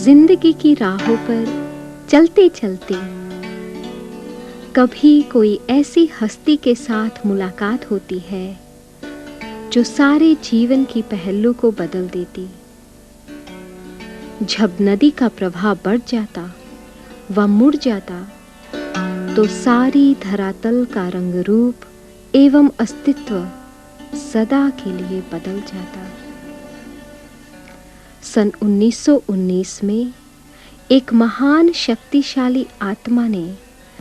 जिंदगी की राहों पर चलते चलते कभी कोई ऐसी हस्ती के साथ मुलाकात होती है जो सारे जीवन की पहलू को बदल देती। जब नदी का प्रवाह बढ़ जाता व मुड़ जाता तो सारी धरातल का रंग रूप एवं अस्तित्व सदा के लिए बदल जाता। सन 1919 में एक महान शक्तिशाली आत्मा ने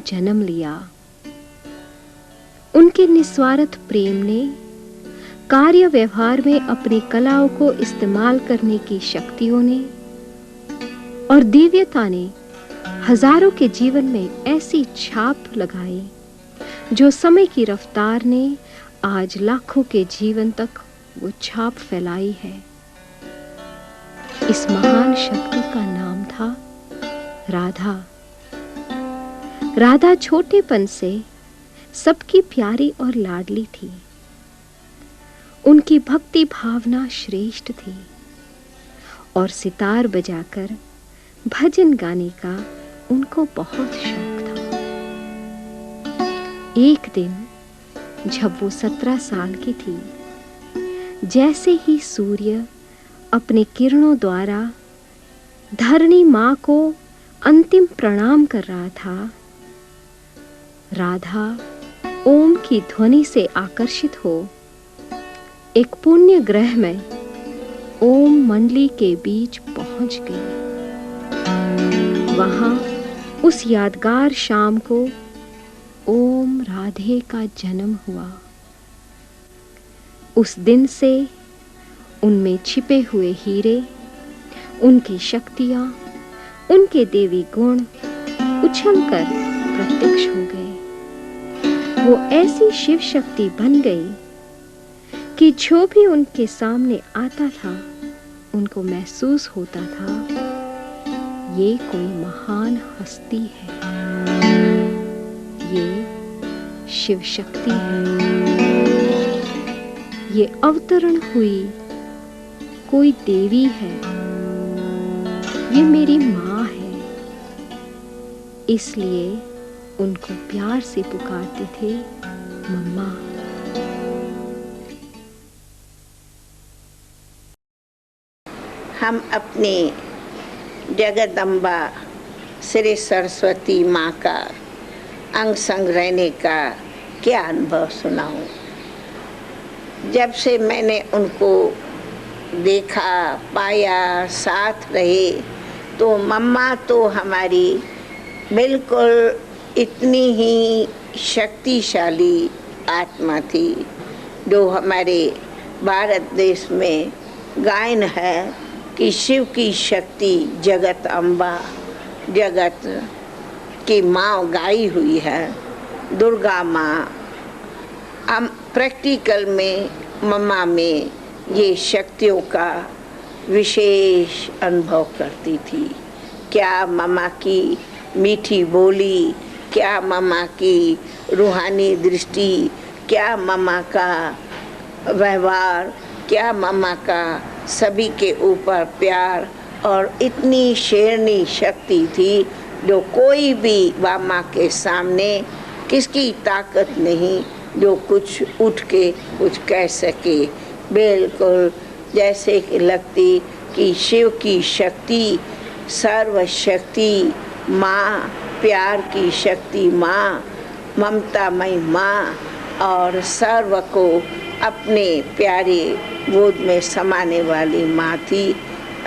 जन्म लिया। उनके निस्वार्थ प्रेम ने कार्य व्यवहार में अपनी कलाओं को इस्तेमाल करने की शक्तियों ने और दिव्यता ने हजारों के जीवन में ऐसी छाप लगाई जो समय की रफ्तार ने आज लाखों के जीवन तक वो छाप फैलाई है। इस महान शक्ति का नाम था राधा। राधा छोटेपन से सबकी प्यारी और लाडली थी। उनकी भक्ति भावना श्रेष्ठ थी और सितार बजाकर भजन गाने का उनको बहुत शौक था। एक दिन जब वो 17 साल की थी, जैसे ही सूर्य अपने किरणों द्वारा धरणी मां को अंतिम प्रणाम कर रहा था, राधा ओम की ध्वनि से आकर्षित हो एक पुण्य ग्रह में ओम मंडली के बीच पहुंच गई। वहां उस यादगार शाम को ओम राधे का जन्म हुआ। उस दिन से उनमें छिपे हुए हीरे, उनकी शक्तियां, उनके देवी गुण उछलकर प्रत्यक्ष हो गए। वो ऐसी शिव शक्ति बन गई कि जो भी उनके सामने आता था उनको महसूस होता था ये कोई महान हस्ती है, ये शिव शक्ति है, ये अवतरण हुई कोई देवी है, ये मेरी माँ है। इसलिए उनको प्यार से पुकारते थे मम्मा। हम अपनी जगदम्बा श्री सरस्वती माँ का अंग संग रहने का क्या अनुभव सुनाऊं। जब से मैंने उनको देखा, पाया, साथ रहे, तो मम्मा तो हमारी बिल्कुल इतनी ही शक्तिशाली आत्मा थी जो हमारे भारत देश में गायन है कि शिव की शक्ति जगत अम्बा, जगत की माँ गाई हुई है, दुर्गा माँ। हम प्रैक्टिकल में मम्मा में ये शक्तियों का विशेष अनुभव करती थी। क्या मम्मा की मीठी बोली, क्या मम्मा की रूहानी दृष्टि, क्या मम्मा का व्यवहार, क्या मम्मा का सभी के ऊपर प्यार और इतनी शेरनी शक्ति थी जो कोई भी माँ के सामने किसकी ताकत नहीं जो कुछ उठ के कुछ कह सके। बिल्कुल जैसे कि लगती कि शिव की शक्ति सर्वशक्ति माँ, प्यार की शक्ति माँ, ममतामयी माँ और सर्व को अपने प्यारे गोद में समाने वाली माँ थी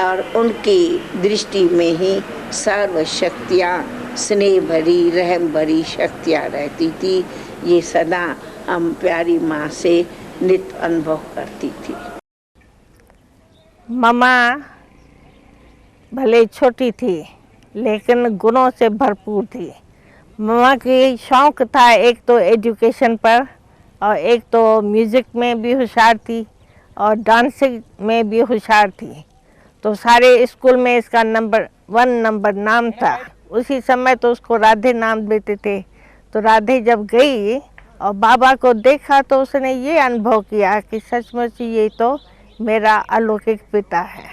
और उनकी दृष्टि में ही सर्व शक्तियाँ स्नेह भरी रहम भरी शक्तियाँ रहती थी। ये सदा हम प्यारी माँ से नित अनुभव करती थी। मम्मा भले छोटी थी लेकिन गुणों से भरपूर थी। मम्मा की शौक़ था एक तो एजुकेशन पर और एक तो म्यूज़िक में भी होशियार थी और डांसिंग में भी होशियार थी। तो सारे स्कूल में इसका नंबर 1 नंबर नाम था। उसी समय तो उसको राधे नाम देते थे। तो राधे जब गई और बाबा को देखा तो उसने ये अनुभव किया कि सचमुच ये तो मेरा अलौकिक पिता है।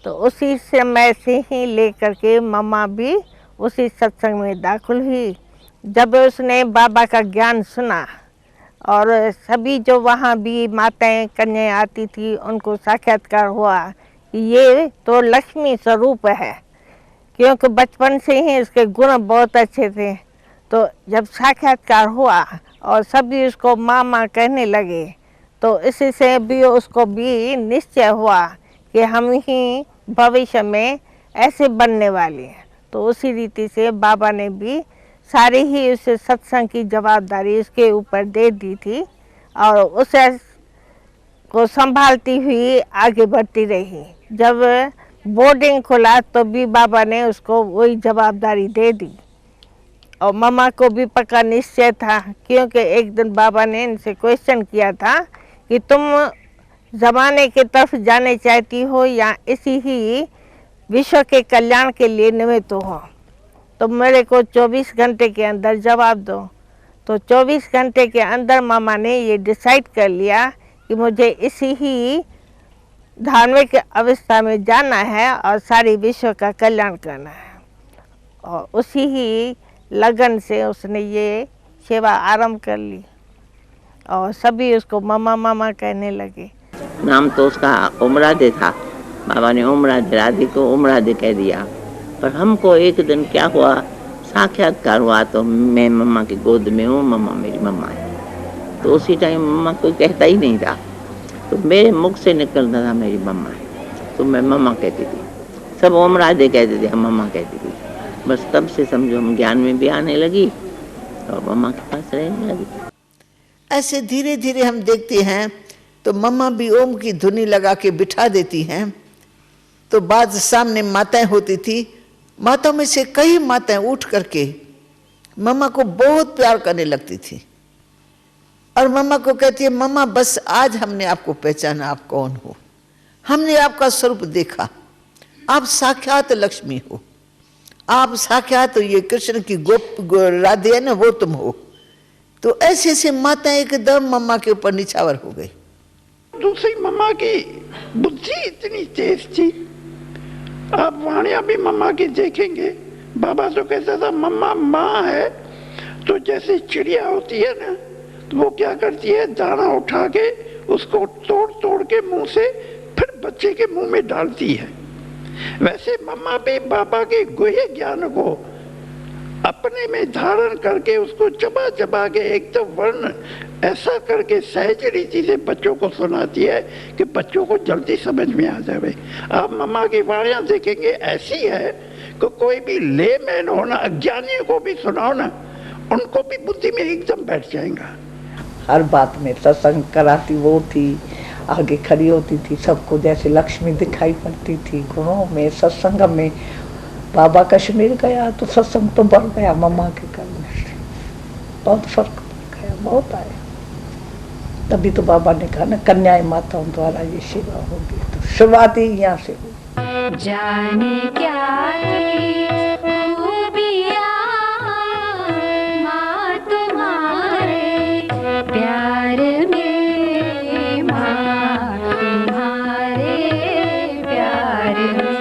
तो उसी समय से ही लेकर के मम्मा भी उसी सत्संग में दाखिल हुई। जब उसने बाबा का ज्ञान सुना और सभी जो वहाँ भी माताएं कन्याएं आती थी उनको साक्षात्कार हुआ कि ये तो लक्ष्मी स्वरूप है, क्योंकि बचपन से ही इसके गुण बहुत अच्छे थे। तो जब साक्षात्कार हुआ और सभी उसको माँ माँ कहने लगे, तो इसी से भी उसको भी निश्चय हुआ कि हम ही भविष्य में ऐसे बनने वाले हैं। तो उसी रीति से बाबा ने भी सारी ही उस सत्संग की जवाबदारी उसके ऊपर दे दी थी और उसे को संभालती हुई आगे बढ़ती रही। जब बोर्डिंग खुला तो भी बाबा ने उसको वही जवाबदारी दे दी और मम्मा को भी पक्का निश्चय था, क्योंकि एक दिन बाबा ने इनसे क्वेश्चन किया था कि तुम ज़माने की तरफ जाने चाहती हो या इसी ही विश्व के कल्याण के लिए निमित्त हो, तो मेरे को 24 घंटे के अंदर जवाब दो। तो 24 घंटे के अंदर मामा ने ये डिसाइड कर लिया कि मुझे इसी ही धार्मिक अवस्था में जाना है और सारी विश्व का कल्याण करना है। और उसी ही लगन से उसने ये सेवा आरंभ कर ली और सभी उसको मामा मामा कहने लगे। नाम तो उसका उमरादे था, बाबा ने उमरादे, राधे को उमरादे कह दिया। पर हमको एक दिन क्या हुआ, साक्षात्कार हुआ तो मैं मम्मा की गोद में हूँ, मम्मा मेरी मम्मा है। तो उसी टाइम मम्मा कोई कहता ही नहीं था, तो मेरे मुख से निकलता था मेरी मम्मा है, तो मैं मम्मा कहती थी। सब उमरादे कहते थे, हम मम्मा कहती थी। बस तब से समझो हम ज्ञान में भी आने लगी और मम्मा के पास रहने लगी। ऐसे धीरे धीरे हम देखते हैं तो मम्मा भी ओम की धुनी लगा के बिठा देती हैं। तो बाद सामने माताएं होती थी, माताओं में से कई माताएं उठ करके मम्मा को बहुत प्यार करने लगती थी और मम्मा को कहती है, मम्मा बस आज हमने आपको पहचाना, आप कौन हो, हमने आपका स्वरूप देखा, आप साक्षात लक्ष्मी हो, आप साक्षात ये कृष्ण की राधे है ना, वो तुम हो। तो ऐसे ऐसे माताएं एकदम मम्मा के ऊपर निछावर हो गई। दूसरी मम्मा की बुद्धि इतनी तेज थी, आप वाणिया भी मम्मा की देखेंगे। बाबा तो कहता था मम्मा माँ है तो जैसे चिड़िया होती है ना, तो वो क्या करती है, दाना उठा के उसको तोड़ तोड़ के मुंह से फिर बच्चे के मुंह में डालती है। वैसे मम्मा भी बाबा के गुह्य ज्ञान को अपने में धारण करके उसको चबा चबा के एकदम वर्ण ऐसा करके सहज रीति से बच्चों को सुनाती है कि बच्चों को जल्दी समझ में आ जाए। आप मम्मा की वाणियाँ देखेंगे ऐसी है कि कोई भी लेमैन हो ना, अज्ञानियों को भी सुनाओ ना, उनको भी बुद्धि में एकदम बैठ जाएगा। हर बात में सत्संग कराती वो थी, आगे खड़ी होती थी, सबको जैसे लक्ष्मी दिखाई पड़ती थी। गुणों में सत्संग में बाबा कश्मीर गया तो सत्संग तो बढ़ गया, मम्मा के करने से बहुत फर्क पड़ गया, बहुत आया। तभी तो बाबा ने कहा ना, कन्याएं माताओं द्वारा ये सेवा होगी, तो शुरुआत ही यहाँ से हुई। जाने क्या खूबियाँ माँ तुम्हारे प्यार में, माँ तुम्हारे प्यार में,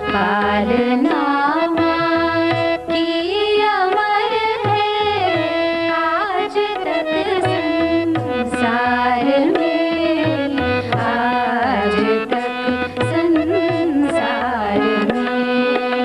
पालना माँ की अमर है आज तक संसार में, आज तक संसार में।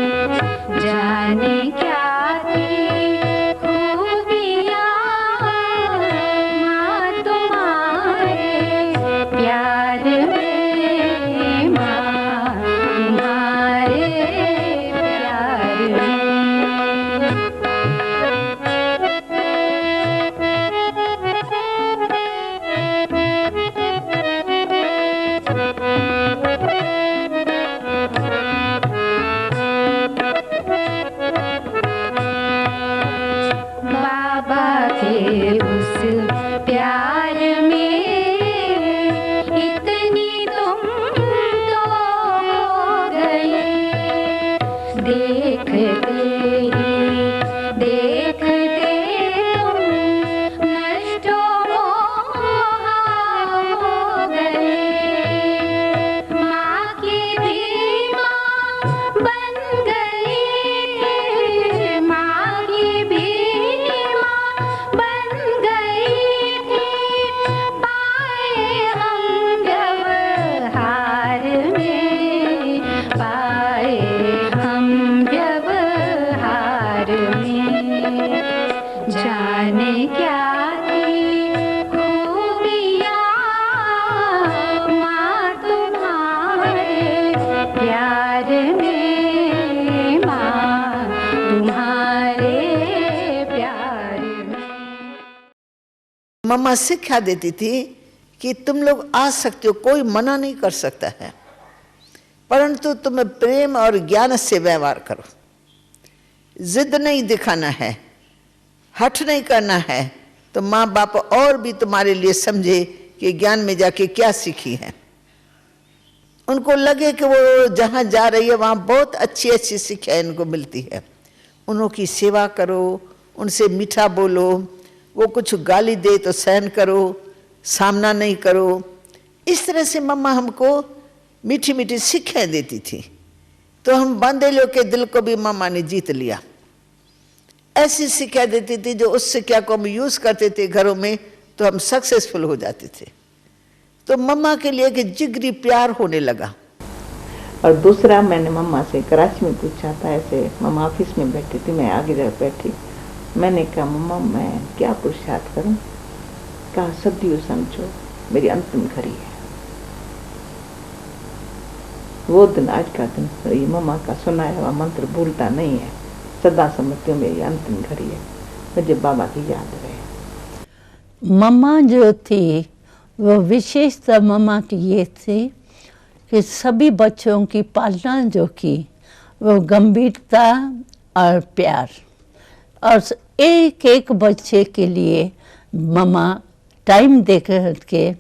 में जाने क्या थी खूबियाँ माँ तुम्हारे प्यार में, माँ तुम्हारे प्यार में। मम्मा सिखा देती थी कि तुम लोग आ सकते हो, कोई मना नहीं कर सकता है, परंतु तुम्हें प्रेम और ज्ञान से व्यवहार करो। जिद नहीं दिखाना है, हठ नहीं करना है, तो माँ बाप और भी तुम्हारे लिए समझे कि ज्ञान में जाके क्या सीखी है। उनको लगे कि वो जहाँ जा रही है वहाँ बहुत अच्छी अच्छी शिक्षा इनको मिलती है। उनकी सेवा करो, उनसे मीठा बोलो, वो कुछ गाली दे तो सहन करो, सामना नहीं करो। इस तरह से मम्मा हमको मीठी मीठी शिक्षाएं देती थी, तो हम बांदेलियों के दिल को भी मम्मा ने जीत लिया। ऐसी शिक्षा देती थी जो उस शिक्षा को हम यूज करते थे घरों में तो हम सक्सेसफुल हो जाते थे। तो मम्मा के लिए कि जिगरी प्यार होने लगा। और दूसरा, मैंने मम्मा से कराची में पूछा था, ऐसे मम्मा ऑफिस में बैठी थी, मैं आगे जगह बैठी, मैंने कहा मम्मा मैं क्या पुरुषार्थ करूं? कहा सदियों समझो मेरी अंतिम घड़ी है। वो दिन आज का दिन ये मम्मा का सुनाया हुआ मंत्र भूलता नहीं है, सदा समझती हूँ मेरी अंतिम घड़ी है, मुझे बाबा की याद रहे। मम्मा जो थी वो विशेषता मम्मा की ये थी कि सभी बच्चों की पालना जो की वो गंभीरता और प्यार, और एक एक बच्चे के लिए मम्मा टाइम दे करके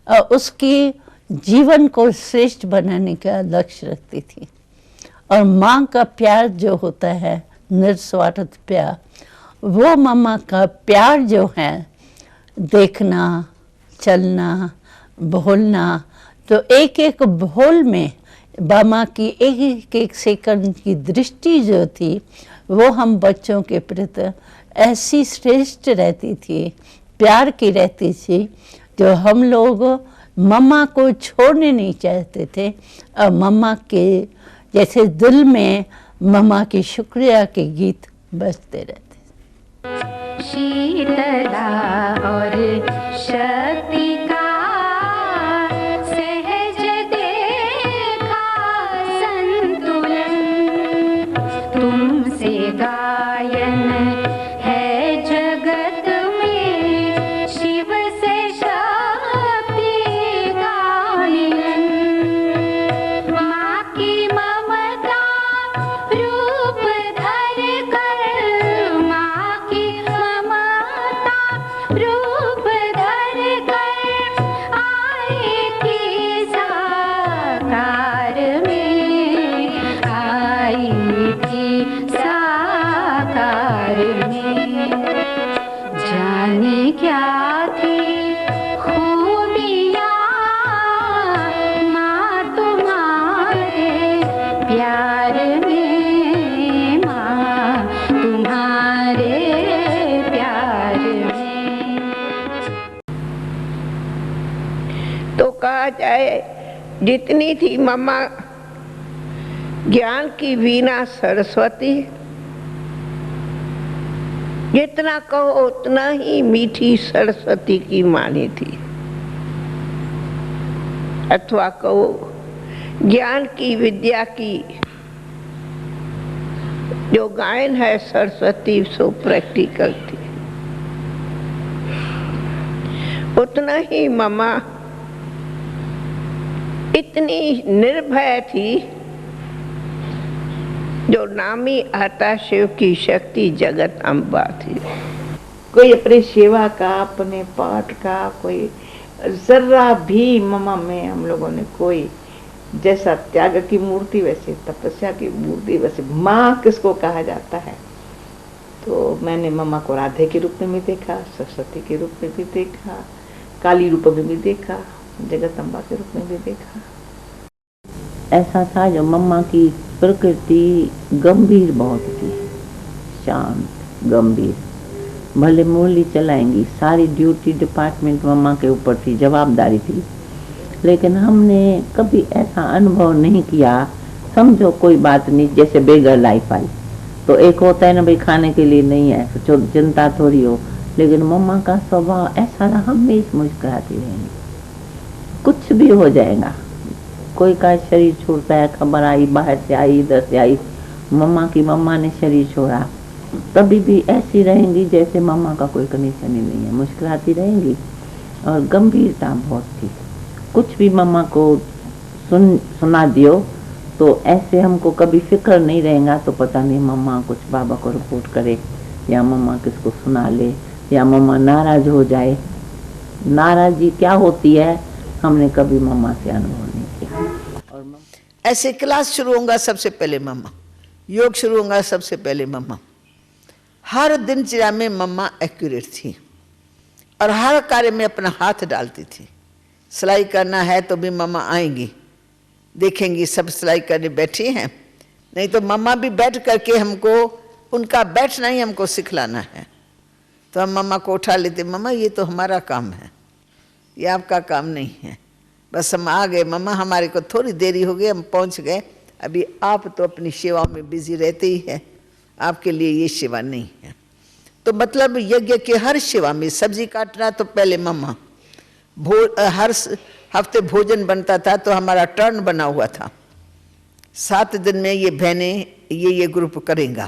और उसकी जीवन को श्रेष्ठ बनाने का लक्ष्य रखती थी। और माँ का प्यार जो होता है निस्वार्थ प्यार, वो मम्मा का प्यार जो है देखना, चलना, बोलना, तो एक एक बोल में मम्मा की एक एक सेकंड की दृष्टि जो थी वो हम बच्चों के प्रति ऐसी श्रेष्ठ रहती थी, प्यार की रहती थी, जो हम लोग मम्मा को छोड़ने नहीं चाहते थे। और मम्मा के जैसे दिल में मम्मा की शुक्रिया के गीत बजते रहते। शीतला और शक्ति का सहज देखा संतुलन, तुमसे गायन है जगत में, शिव से शक्ति का मिलन। माँ की ममता रूप धर कर, माँ की ममता रूप धर कर आई थी साकार में, आई थी साकार में। जाने क्या थी खूबियाँ माँ तुम्हारे प्यार में, माँ तुम्हारे प्यार में। तो कहा जाए जितनी थी मम्मा ज्ञान की वीणा सरस्वती, जितना कहो उतना ही मीठी सरस्वती की वाणी थी, अथवा कहो ज्ञान की विद्या की जो गायन है सरस्वती सो प्रैक्टिकल थी। उतना ही मम्मा इतनी निर्भय थी, जो नामी आता शिव की शक्ति जगत अम्बा थी। कोई अपनी सेवा का, अपने पाठ का कोई जरा भी मम्मा में हम लोगों ने कोई, जैसा त्याग की मूर्ति वैसे तपस्या की मूर्ति वैसे माँ किसको कहा जाता है। तो मैंने मम्मा को राधे के रूप में भी देखा, सरस्वती के रूप में भी देखा, काली रूप में भी देखा, जगदम्बा के रूप में भी देखा। ऐसा था जो मम्मा की प्रकृति गंभीर बहुत थी, शांत गंभीर, भले मूली चलाएंगी, सारी ड्यूटी डिपार्टमेंट मम्मा के ऊपर थी, जवाबदारी थी। लेकिन हमने कभी ऐसा अनुभव नहीं किया, समझो कोई बात नहीं, जैसे बेगर लाइफ आई, तो एक होता है ना भाई खाने के लिए नहीं है तो चिंता थोड़ी हो, लेकिन मम्मा का स्वभाव ऐसा रहा, हमेशा मुस्कुराती रहेंगी, कुछ भी हो जाएगा। कोई का शरीर छोड़ता है, खबर आई बाहर से आई इधर से आई, मम्मा ने शरीर छोड़ा, तभी भी ऐसी रहेंगी जैसे मम्मा का कोई कंडीशन ही नहीं है, मुस्कुराती रहेंगी। और गंभीरता बहुत थी, कुछ भी मम्मा को सुना दियो तो ऐसे हमको कभी फिक्र नहीं रहेगा, तो पता नहीं मम्मा कुछ बाबा को रिपोर्ट करे या मम्मा किसको सुना ले या मम्मा नाराज हो जाए। नाराजगी क्या होती है हमने कभी मम्मा से अनुभव नहीं किया। और ऐसे क्लास शुरू होगा सबसे पहले मम्मा, योग शुरू होगा सबसे पहले मम्मा। हर दिनचर्या में मम्मा एक्यूरेट थी और हर कार्य में अपना हाथ डालती थी। सिलाई करना है तो भी मम्मा आएंगी, देखेंगी सब सिलाई करने बैठी हैं, नहीं तो मम्मा भी बैठ करके हमको उनका बैठना ही हमको सिखलाना है। तो हम मम्मा को उठा लेते, मम्मा ये तो हमारा काम है, ये आपका काम नहीं है, बस हम आ गए मम्मा, हमारे को थोड़ी देरी हो गई, हम पहुंच गए, अभी आप तो अपनी सेवा में बिजी रहते ही है, आपके लिए ये सेवा नहीं है। तो मतलब यज्ञ के हर सेवा में सब्जी काटना तो पहले मम्मा, हर हफ्ते भोजन बनता था तो हमारा टर्न बना हुआ था, 7 दिन में ये बहनें ये ग्रुप करेंगे,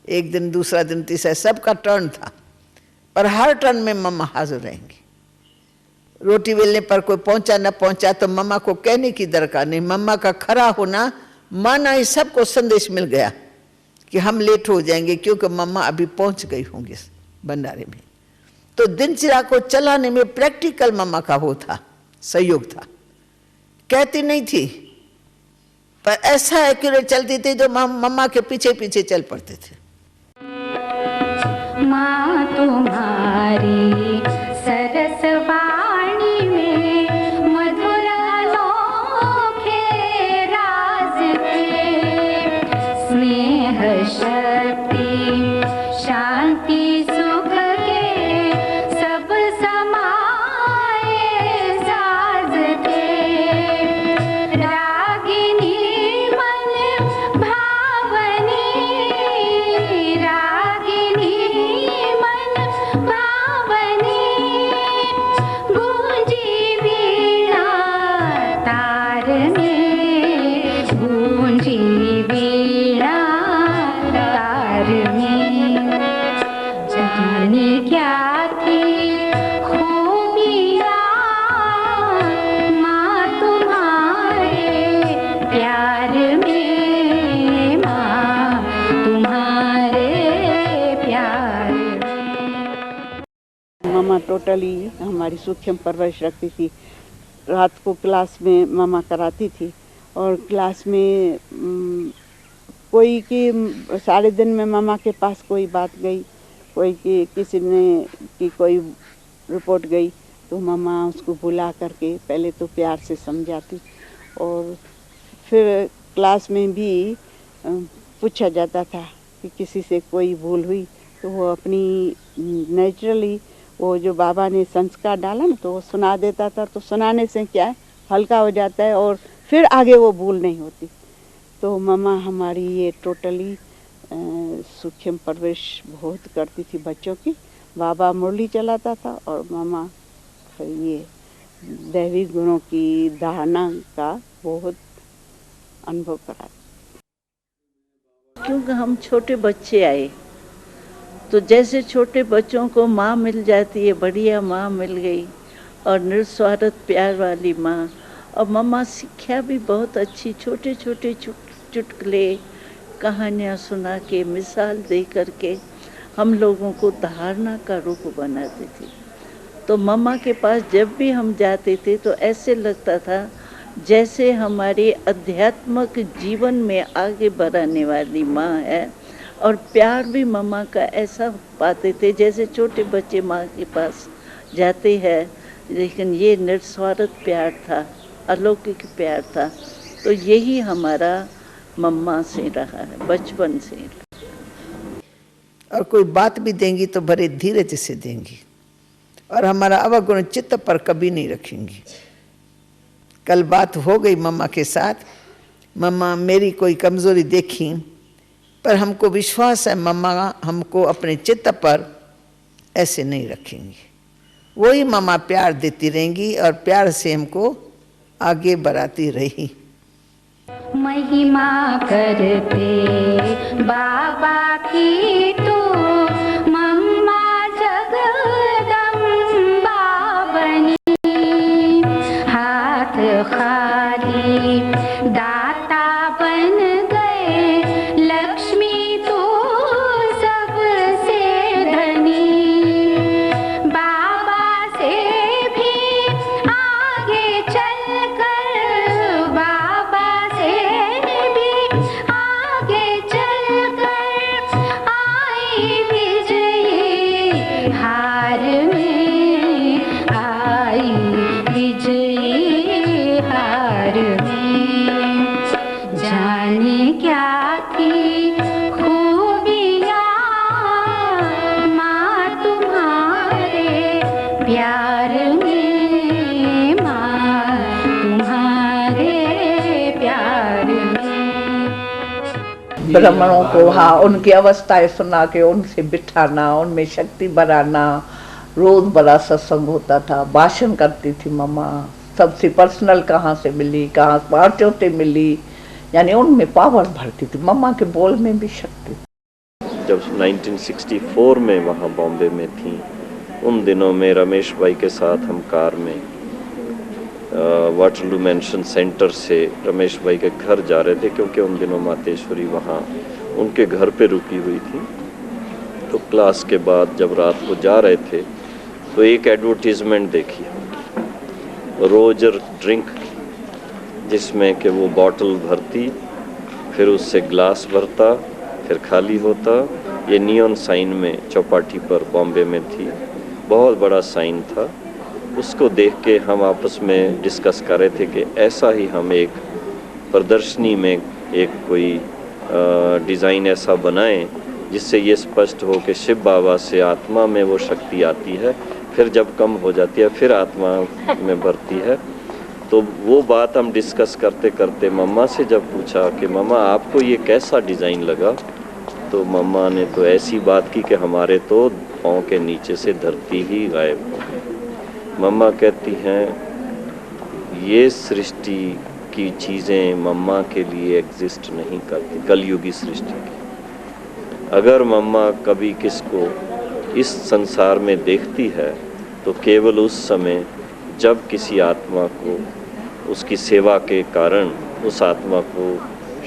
एक दिन दूसरा दिन तीसरा, सबका टर्न था, पर हर टर्न में मम्मा हाजिर रहेंगी। रोटी बेलने पर कोई पहुंचा न पहुंचा तो मम्मा को कहने की दरकार नहीं, मम्मा का खड़ा होना माना ही सबको संदेश मिल गया कि हम लेट हो जाएंगे क्योंकि मम्मा अभी पहुंच गई होंगी भंडारे में। तो दिनचर्या को चलाने में प्रैक्टिकल मम्मा का वो था, सहयोग था, कहती नहीं थी पर ऐसा एक्यूरेट चलती थी जो मम्मा के पीछे पीछे चल पड़ते थे। माँ तुम्हारी सरस वाणी में मधुर अनोखे राज थे, स्नेह शक्ति शांति सुख के सब समाए साज थे, रागिनी मन भावनी, रागिनी मन भावनी, गूंजी वीणा तार में, गूंजी वीणा तार में, जाने क्या थी खूबियाँ माँ तुम्हारे प्यार में, माँ तुम्हारे प्यार में। मामा टोटली हमारी सूक्ष्म परवरिश रखती थी। रात को क्लास में मामा कराती थी और क्लास में कोई की सारे दिन में मामा के पास कोई बात गई, कोई की किसी ने की कोई रिपोर्ट गई तो मामा उसको बुला करके पहले तो प्यार से समझाती और फिर क्लास में भी पूछा जाता था कि किसी से कोई भूल हुई तो वो अपनी नेचुरली वो जो बाबा ने संस्कार डाला ना तो वो सुना देता था, तो सुनाने से क्या है हल्का हो जाता है और फिर आगे वो भूल नहीं होती। तो मम्मा हमारी ये टोटली सूक्ष्म परवरिश बहुत करती थी बच्चों की। बाबा मुरली चलाता था और मम्मा ये दैवी गुणों की धारणा का बहुत अनुभव करा। क्योंकि हम छोटे बच्चे आए तो जैसे छोटे बच्चों को माँ मिल जाती है, बढ़िया माँ मिल गई और निस्वार्थ प्यार वाली माँ, और मम्मा शिक्षा भी बहुत अच्छी, छोटे छोटे चुटकुले कहानियाँ सुना के मिसाल दे करके हम लोगों को धारणा का रूप बनाती थी। तो मम्मा के पास जब भी हम जाते थे तो ऐसे लगता था जैसे हमारे आध्यात्मिक जीवन में आगे बढ़ाने वाली माँ है, और प्यार भी मम्मा का ऐसा पाते थे जैसे छोटे बच्चे माँ के पास जाते हैं, लेकिन ये निस्वार्थ प्यार था, अलौकिक प्यार था। तो यही हमारा मम्मा से रहा है बचपन से। और कोई बात भी देंगी तो बड़े धीरज से देंगी और हमारा अवगुण चित्त पर कभी नहीं रखेंगी। कल बात हो गई मम्मा के साथ, मम्मा मेरी कोई कमज़ोरी देखी पर हमको विश्वास है मम्मा हमको अपने चित्त पर ऐसे नहीं रखेंगी। वही मम्मा प्यार देती रहेंगी और प्यार से हमको आगे बढ़ाती रही। महिमा करते बाबा की तो मम्मा जगदम्बा बनी, हाथ खाली दाता बन गए, लक्ष्मी तो सबसे धनी। बाबा से भी आगे चलकर, बाबा से भी आगे चलकर आई विजयी हार में, आई विजयी हार में। जाने क्या थी खूबियाँ माँ तुम्हारे प्यार में, माँ तुम्हारे प्यार में। ब्राह्मणों को हाँ उनकी अवस्थाएं सुना के उनसे बिठाना, उनमें शक्ति बढ़ाना। रोज बड़ा सत्संग होता था, भाषण करती थी मम्मा, सबसे पर्सनल कहाँ से मिली, कहाँ पार्टियों से मिली, यानी उनमें पावर भरती थी। मम्मा के बोल में भी शक्ति थी। जब 1964 में वहाँ बॉम्बे में थी, उन दिनों में रमेश भाई के साथ हम कार में वाटरलू मेंशन सेंटर से रमेश भाई के घर जा रहे थे, क्योंकि उन दिनों मातेश्वरी वहाँ उनके घर पे रुकी हुई थी। तो क्लास के बाद जब रात को जा रहे थे तो एक एडवर्टीजमेंट देखी, रोजर ड्रिंक, जिसमें कि वो बॉटल भरती, फिर उससे ग्लास भरता, फिर खाली होता। ये नियॉन साइन में चौपाटी पर बॉम्बे में थी, बहुत बड़ा साइन था। उसको देख के हम आपस में डिस्कस कर रहे थे कि ऐसा ही हम एक प्रदर्शनी में एक कोई डिज़ाइन ऐसा बनाएं जिससे ये स्पष्ट हो कि शिव बाबा से आत्मा में वो शक्ति आती है, फिर जब कम हो जाती है फिर आत्मा में भरती है। तो वो बात हम डिस्कस करते करते मम्मा से जब पूछा कि मम्मा आपको ये कैसा डिज़ाइन लगा, तो मम्मा ने तो ऐसी बात की कि हमारे तो पाँव के नीचे से धरती ही गायब हो गई। मम्मा कहती हैं ये सृष्टि की चीज़ें मम्मा के लिए एग्जिस्ट नहीं करती, कलयुगी सृष्टि की। अगर मम्मा कभी किसको इस संसार में देखती है तो केवल उस समय जब किसी आत्मा को उसकी सेवा के कारण उस आत्मा को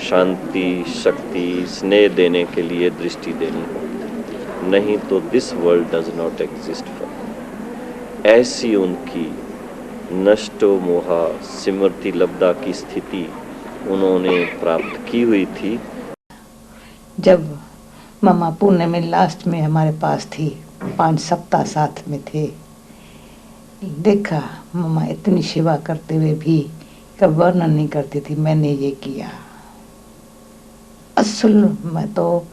शांति, शक्ति, स्नेह देने के लिए दृष्टि देनी होती, नहीं तो this world does not exist for. ऐसी उनकी नष्टो मोहा सिमरती लब्धा की स्थिति उन्होंने प्राप्त की हुई थी। जब मम्मा पुणे में लास्ट में हमारे पास थी, 5 सप्ताह साथ में थे, देखा मम्मा इतनी सेवा करते हुए भी कब वर्णन नहीं करती थी मैंने ये किया। असल में तो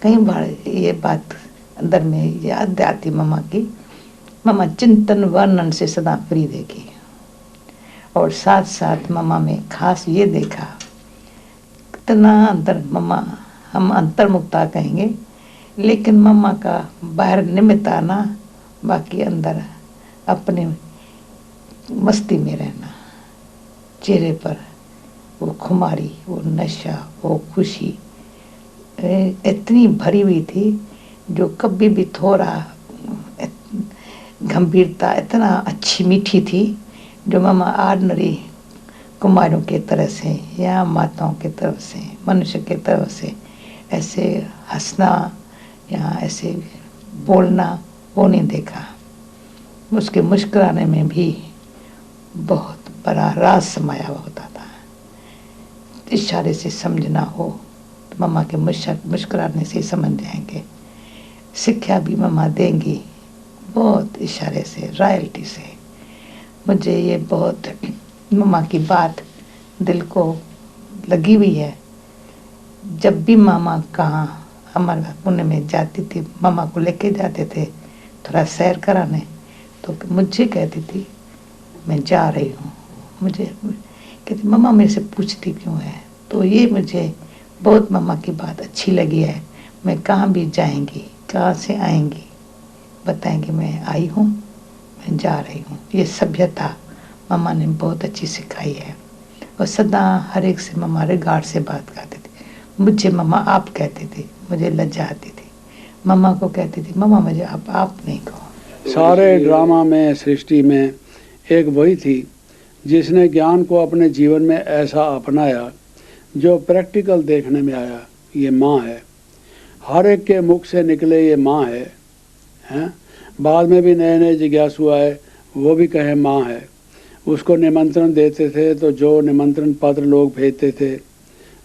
कई बार ये बात अंदर में याद आती मम्मा की, मम्मा चिंतन वर्णन से सदा फ्री देगी। और साथ साथ मम्मा में खास ये देखा कितना अंदर, मम्मा हम अंतर्मुक्ता कहेंगे, लेकिन मम्मा का बाहर निमित्त आना, बाकी अंदर अपने मस्ती में रहना। चेहरे पर वो खुमारी, वो नशा, वो खुशी इतनी भरी हुई थी जो कभी भी थोड़ा गंभीरता इतना अच्छी मीठी थी, जो मम्मा ऑर्डिनरी कुमारों के तरह से या माताओं के तरफ से, मनुष्य के तरफ से ऐसे हंसना या ऐसे बोलना वो नहीं देखा। उसके मुस्कुराने में भी बहुत बड़ा राज समाया हुआ होता था। इशारे से समझना हो तो मम्मा के मुस्कुराने से समझ जाएंगे। शिक्षा भी मम्मा देंगी बहुत इशारे से, रॉयल्टी से। मुझे ये बहुत मम्मा की बात दिल को लगी हुई है। जब भी मामा कहाँ हमारे पुणे में जाती थी, मामा को लेके जाते थे थोड़ा सैर कराने, तो मुझे कहती थी मैं जा रही हूँ। मुझे कहती मम्मा मेरे से पूछती क्यों है, तो ये मुझे बहुत मम्मा की बात अच्छी लगी है। मैं कहाँ भी जाएंगी, कहाँ से आएंगी, बताएंगी मैं आई हूँ, मैं जा रही हूँ। ये सभ्यता मम्मा ने बहुत अच्छी सिखाई है। और सदा हर एक से मम्मा रिगार्ड से बात करती थी। मुझे मम्मा आप कहती थी, मुझे लज्जा आती थी। मम्मा को कहती थी मम्मा मुझे आप नहीं कहो। सारे ड्रामा में, सृष्टि में एक वही थी जिसने ज्ञान को अपने जीवन में ऐसा अपनाया जो प्रैक्टिकल देखने में आया। ये माँ है, हर एक के मुख से निकले ये माँ है, हैं? बाद में भी नए नए जिज्ञासु आए, वो भी कहे माँ है। उसको निमंत्रण देते थे तो जो निमंत्रण पत्र लोग भेजते थे,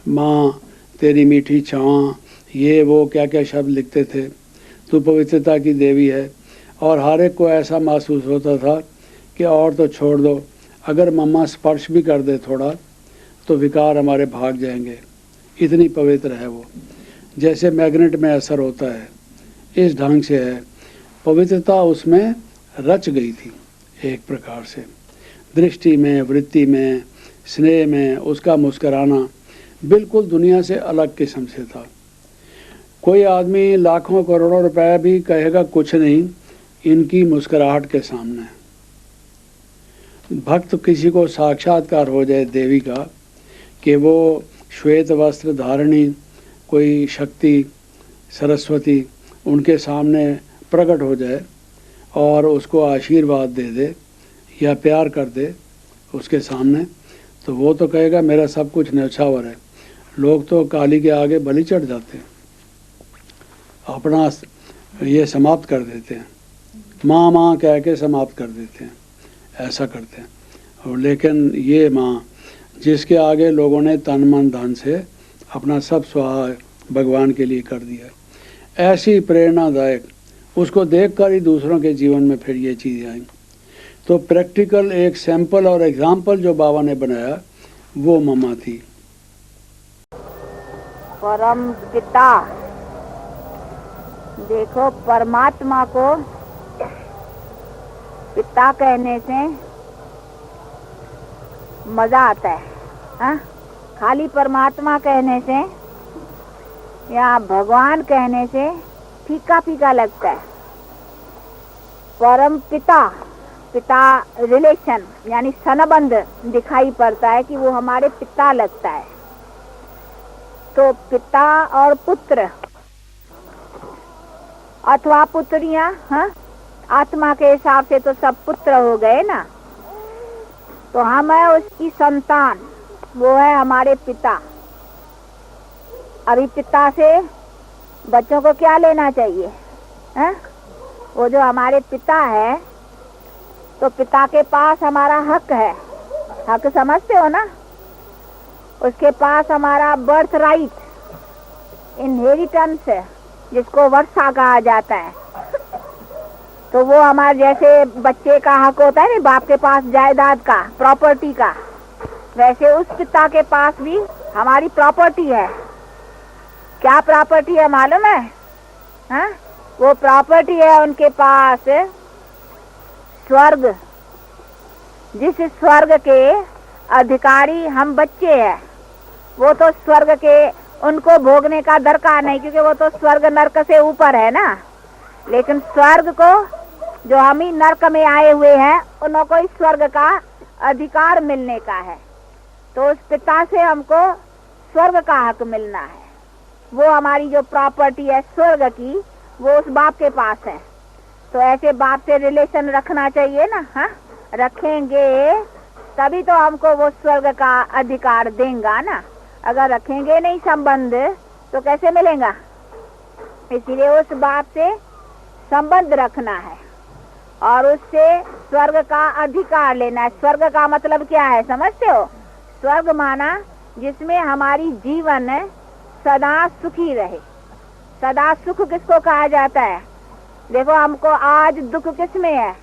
माँ तेरी मीठी छाँ, ये वो क्या क्या शब्द लिखते थे, तू पवित्रता की देवी है। और हर एक को ऐसा महसूस होता था कि और तो छोड़ दो, अगर मम्मा स्पर्श भी कर दे थोड़ा तो विकार हमारे भाग जाएंगे, इतनी पवित्र है वो। जैसे मैग्नेट में असर होता है, इस ढंग से है। पवित्रता उसमें रच गई थी एक प्रकार से, दृष्टि में, वृत्ति में, स्नेह में। उसका मुस्कराना बिल्कुल दुनिया से अलग किस्म से था। कोई आदमी लाखों करोड़ों रुपए भी कहेगा कुछ नहीं इनकी मुस्कुराहट के सामने। भक्त किसी को साक्षात्कार हो जाए देवी का कि वो श्वेत वस्त्र धारणी कोई शक्ति सरस्वती उनके सामने प्रकट हो जाए और उसको आशीर्वाद दे दे या प्यार कर दे उसके सामने, तो वो तो कहेगा मेरा सब कुछ न्यौछावर है। लोग तो काली के आगे बलि चढ़ जाते हैं, अपना ये समाप्त कर देते हैं, माँ माँ कह के समाप्त कर देते हैं, ऐसा करते हैं। और लेकिन ये माँ जिसके आगे लोगों ने तन मन धन से अपना सब स्वाहा भगवान के लिए कर दिया, ऐसी प्रेरणादायक, उसको देखकर ही दूसरों के जीवन में फिर ये चीज़ें आई। तो प्रैक्टिकल एक सैंपल और एग्जाम्पल जो बाबा ने बनाया वो मम्मा थी। परम पिता, देखो परमात्मा को पिता कहने से मजा आता है, हाँ? खाली परमात्मा कहने से या भगवान कहने से फीका फीका लगता है। परम पिता, पिता रिलेशन यानी संबंध दिखाई पड़ता है कि वो हमारे पिता लगता है। तो पिता और पुत्र अथवा पुत्रियां, हाँ? आत्मा के हिसाब से तो सब पुत्र हो गए ना। तो हम है उसकी संतान, वो है हमारे पिता। अभी पिता से बच्चों को क्या लेना चाहिए, है? वो जो हमारे पिता है, तो पिता के पास हमारा हक है। हक समझते हो ना? उसके पास हमारा बर्थ राइट, इनहेरिटेंस है, जिसको वर्षा कहा जाता है। तो वो हमारे जैसे बच्चे का हक होता है ना बाप के पास जायदाद का, प्रॉपर्टी का, वैसे उस पिता के पास भी हमारी प्रॉपर्टी है। क्या प्रॉपर्टी है मालूम है? हाँ? वो प्रॉपर्टी है उनके पास स्वर्ग, जिस स्वर्ग के अधिकारी हम बच्चे हैं। वो तो स्वर्ग के उनको भोगने का दरकार नहीं, क्योंकि वो तो स्वर्ग नरक से ऊपर है ना। लेकिन स्वर्ग को जो हम ही नरक में आए हुए हैं, उनको इस स्वर्ग का अधिकार मिलने का है। तो उस पिता से हमको स्वर्ग का हक मिलना है। वो हमारी जो प्रॉपर्टी है स्वर्ग की, वो उस बाप के पास है। तो ऐसे बाप से रिलेशन रखना चाहिए ना, हाँ? रखेंगे तभी तो हमको वो स्वर्ग का अधिकार देगा ना। अगर रखेंगे नहीं संबंध तो कैसे मिलेगा? इसलिए उस बाप से संबंध रखना है और उससे स्वर्ग का अधिकार लेना है। स्वर्ग का मतलब क्या है समझते हो? स्वर्ग माना जिसमें हमारी जीवन सदा सुखी रहे। सदा सुख किसको कहा जाता है? देखो हमको आज दुख किस में है?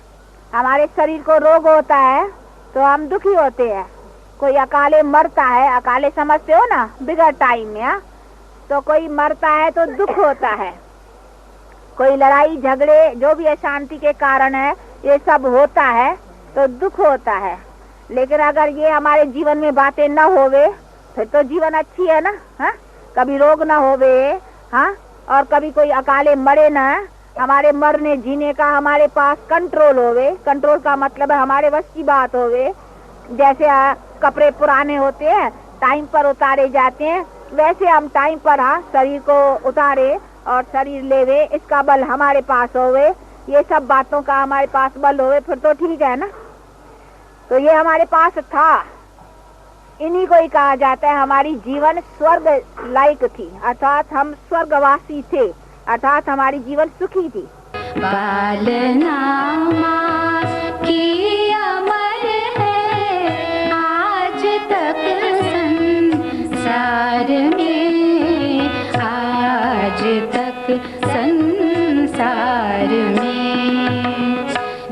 हमारे शरीर को रोग होता है तो हम दुखी होते हैं। कोई अकाले मरता है, अकाले समझते हो ना, बिगड़ टाइम में, तो कोई मरता है तो दुख होता है। कोई लड़ाई झगड़े जो भी अशांति के कारण है, ये सब होता है तो दुख होता है। लेकिन अगर ये हमारे जीवन में बातें न होवे फिर तो जीवन अच्छी है ना, हाँ? कभी रोग ना होवे, हाँ, और कभी कोई अकाले मरे ना, हमारे मरने जीने का हमारे पास कंट्रोल होवे। कंट्रोल का मतलब है हमारे बस की बात होवे। जैसे कपड़े पुराने होते हैं, टाइम पर उतारे जाते हैं, वैसे हम टाइम पर शरीर को उतारे और शरीर लेवे, इसका बल हमारे पास होवे। ये सब बातों का हमारे पास बल होवे, फिर तो ठीक है ना। तो ये हमारे पास था, इन्हीं को ही कहा जाता है हमारी जीवन स्वर्ग लायक थी, अर्थात हम स्वर्गवासी थे, अर्थात हमारी जीवन सुखी थी। बालनामा की अमर है आज तक संसार में, आज तक संसार में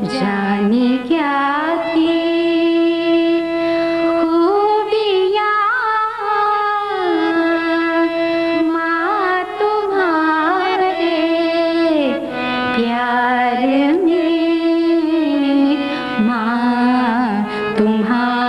जाने क्या थी खूबियाँ माँ तुम्हारे प्यार में, माँ तुम्हारे